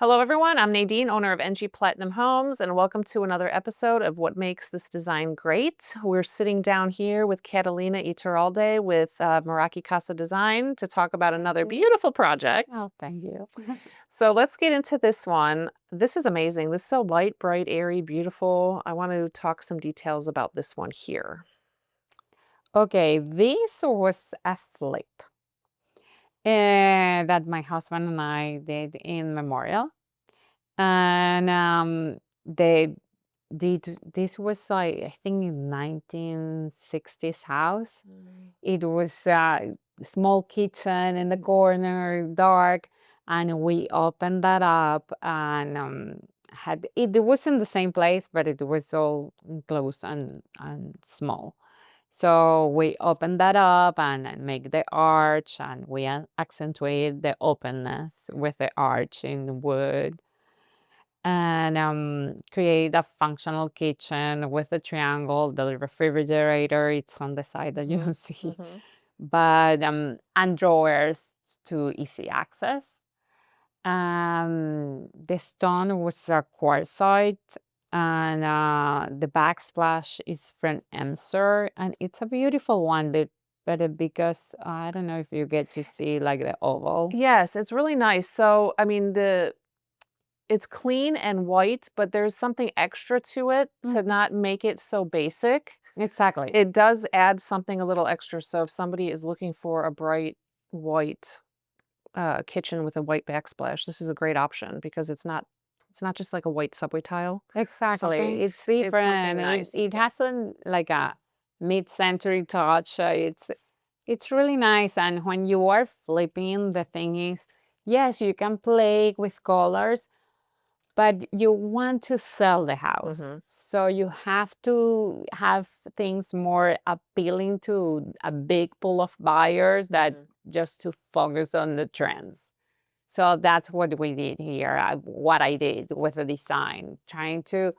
Hello, everyone. I'm Nadine, owner of NG Platinum Homes, and welcome to another episode of What Makes This Design Great. We're sitting down here with Catalina Iturralde with Meraki Casa Design to talk about another beautiful project. Oh, thank you. So let's get into this one. This is amazing. This is so light, bright, airy, beautiful. I want to talk some details about this one here. Okay, this was a flip that my husband and I did in Memorial. And they did this was like I think in 1960s house. It was a small kitchen in the corner, dark, and we opened that up and had it was in the same place, but it was all close and small. So we open that up and make the arch, and we accentuate the openness with the arch in wood, and create a functional kitchen with the triangle. The refrigerator, it's on the side that you see, but and drawers to easy access. The stone was a quartzite, and the backsplash is from Emser, and it's a beautiful one. But because I don't know if you get to see like the oval. Yes, it's really nice. So, I mean, it's clean and white, but there's something extra to it to not make it so basic. Exactly. It does add something a little extra, so if somebody is looking for a bright white, kitchen with a white backsplash, this is a great option because it's not just like a white subway tile or something. Exactly. It's It's something different. nice. It has like a mid-century touch. It's really nice. And when you are flipping, the thing is, yes, you can play with colors, but you want to sell the house. Mhm, So you have to have things more appealing to a big pool of buyers that mhm. just to focus on the trends. So that's what we did here, what I did with the design, trying to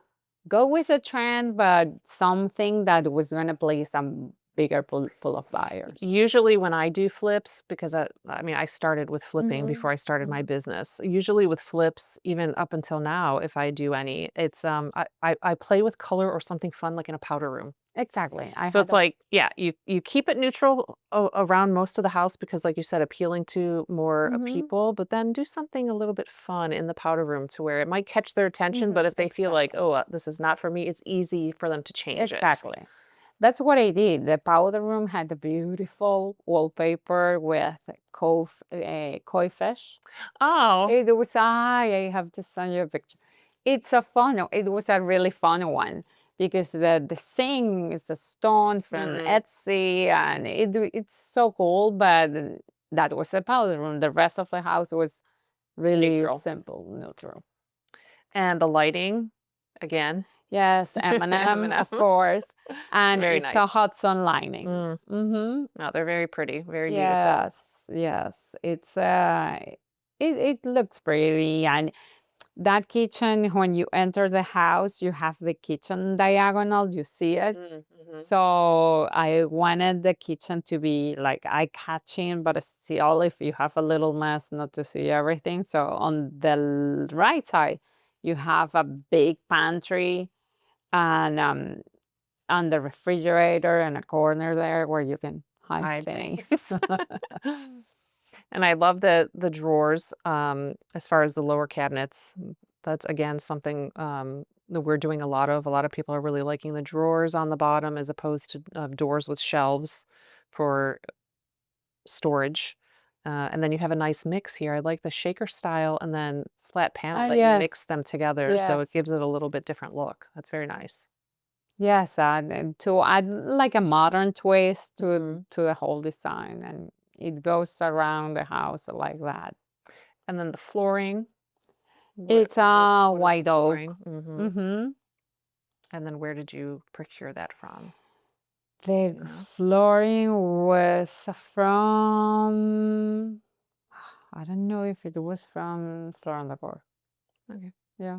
go with the trend, but something that was going to please some bigger pool of buyers. Usually when I do flips, because I mean, I started with flipping before I started my business. Usually with flips, even up until now, if I do any, it's, I play with color or something fun like in a powder room. Exactly. I So had it's like, yeah, you keep it neutral around most of the house because, like you said, appealing to more people, but then do something a little bit fun in the powder room to where it might catch their attention, but if they feel like, exactly. oh, this is not for me, it's easy for them to change it. Exactly. That's what I did. The powder room had a beautiful wallpaper with koi fish. Oh, It was I have to send you a picture. It was a really fun one because the thing is a stone from hmm Etsy, and it's so cool. But that was the powder room. The rest of the house was really neutral. simple, neutral. And the lighting, again, Yes, M&M, M&M. of course, and Very it's a nice. Hudson lining. Mm. Mm-hmm. No, they're very pretty, very beautiful. Yes, yes. It looks pretty, and that kitchen, when you enter the house, you have the kitchen diagonal, you see it. Mm-hmm. So I wanted the kitchen to be like eye-catching, but still, if you have a little mess, not to see everything. So on the right side, you have a big pantry and on the refrigerator and a corner there where you can hide Hide things. things. And I love the drawers, as far as the lower cabinets. That's again something that we're doing a lot of. A lot of people are really liking the drawers on the bottom as opposed to doors with shelves for storage. And then you have a nice mix here. I like the shaker style and then flat panel that you Yes, mix them together, so yes. it gives it a little bit different look. That's very nice. Yes, and to add like a modern twist Mhm. to the whole design, and it goes around the house like that. And then the flooring. It's a What is the white oak. flooring? Mm-hmm. And then where did you procure that from? The Do you know? flooring was from, I don't know if it was from Floor and Decor. Okay. Yeah.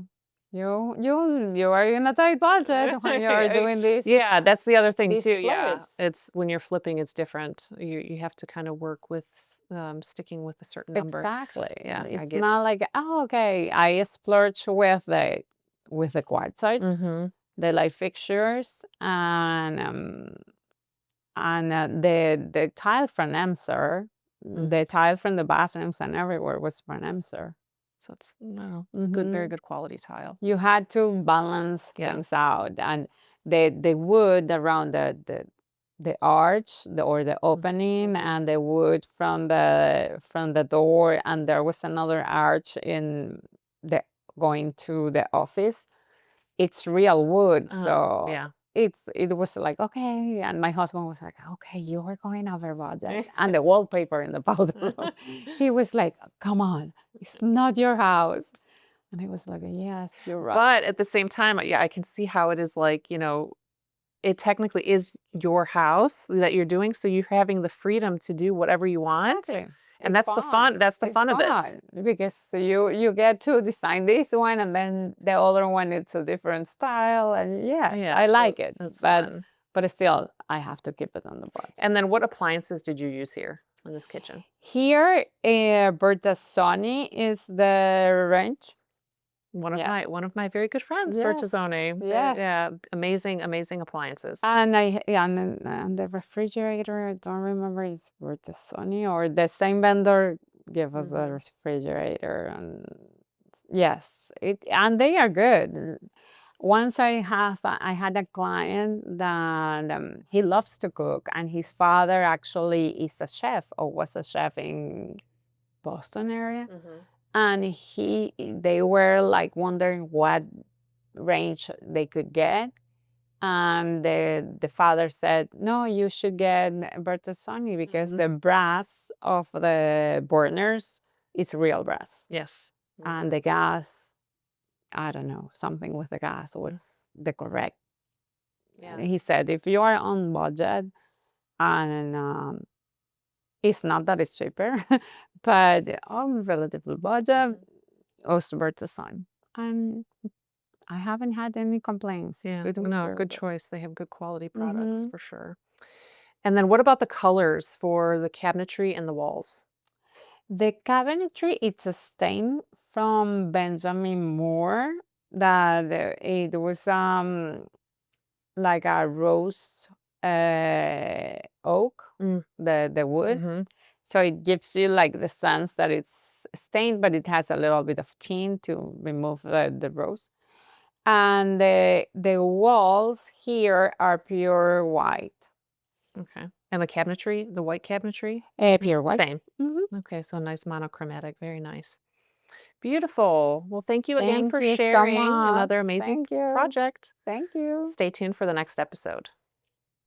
You are in a tight budget when you're doing Yeah, that's the other thing these too, yeah. flips. It's when you're flipping, it's different. You have to kinda work with sticking with a certain number. Exactly. Yeah, I It's get. not like, oh, okay, I splurge with the quartzite, Mhm, the light fixtures, and the tile from Emser, mhm. the tile from the bathrooms and everywhere was from Emser. So it's, no, good, very Hmm. good quality tile. You had to balance Yeah. things out, and the wood around the arch, or the Mhm, opening, mhm, and the wood from the door, and there was another arch in the going to the office. It's real wood, so yeah. it was like, okay, and my husband was like, okay, you are going over budget, and the wallpaper in the powder room. He was like, come on, it's not your house. And I was like, yes, you're right. But at the same time, yeah, I can see how it is like, it technically is your house that you're doing, so you're having the freedom to do whatever you want, Exactly. and It's fun. that's the It's fun of it. fun because you get to design this one, and then the other one it's a different style, and yes, Yeah, I so like it, that's but fun. still I have to keep it on the budget. And then what appliances did you use here in this kitchen? Here, Bertazzoni is the range. Yes, One of my very good friends, yes, Bertazzoni. yes. Yeah, amazing, amazing appliances. And the refrigerator, I don't remember it's Bertazzoni or the same vendor give us the Mhm. refrigerator, and yes, and they are good. Once I had a client that he loves to cook, and his father actually is a chef or was a chef in Boston area, Mhm. and they were like wondering what range they could get, and the father said, no, you should get Bertazzoni because Mhm. the brass of the burners is real brass, Yes. and Mhm. the gas, I don't know, something with the gas or Mm. the correct. Yeah. And he said, if you are on budget, and it's not that it's cheaper, but on relatively budget, Mhm. also Bertazzoni. And I haven't had any complaints. Yeah. It was No, very good good. choice. They have good quality products Hmm. for sure. And then what about the colors for the cabinetry and the walls? The cabinetry, it's a stain from Benjamin Moore that it was like a rose oak, Mm. the wood. Mhm. So it gives you like the sense that it's stained, but it has a little bit of tint to remove the rose. And the walls here are pure white. Okay. And the cabinetry, the white cabinetry? Pure white. Same. Hmm. Okay, so nice monochromatic, very nice. Beautiful. Well, thank you again Thank for you so sharing much. another amazing Thank you. project. Thank you. Stay tuned for the next episode.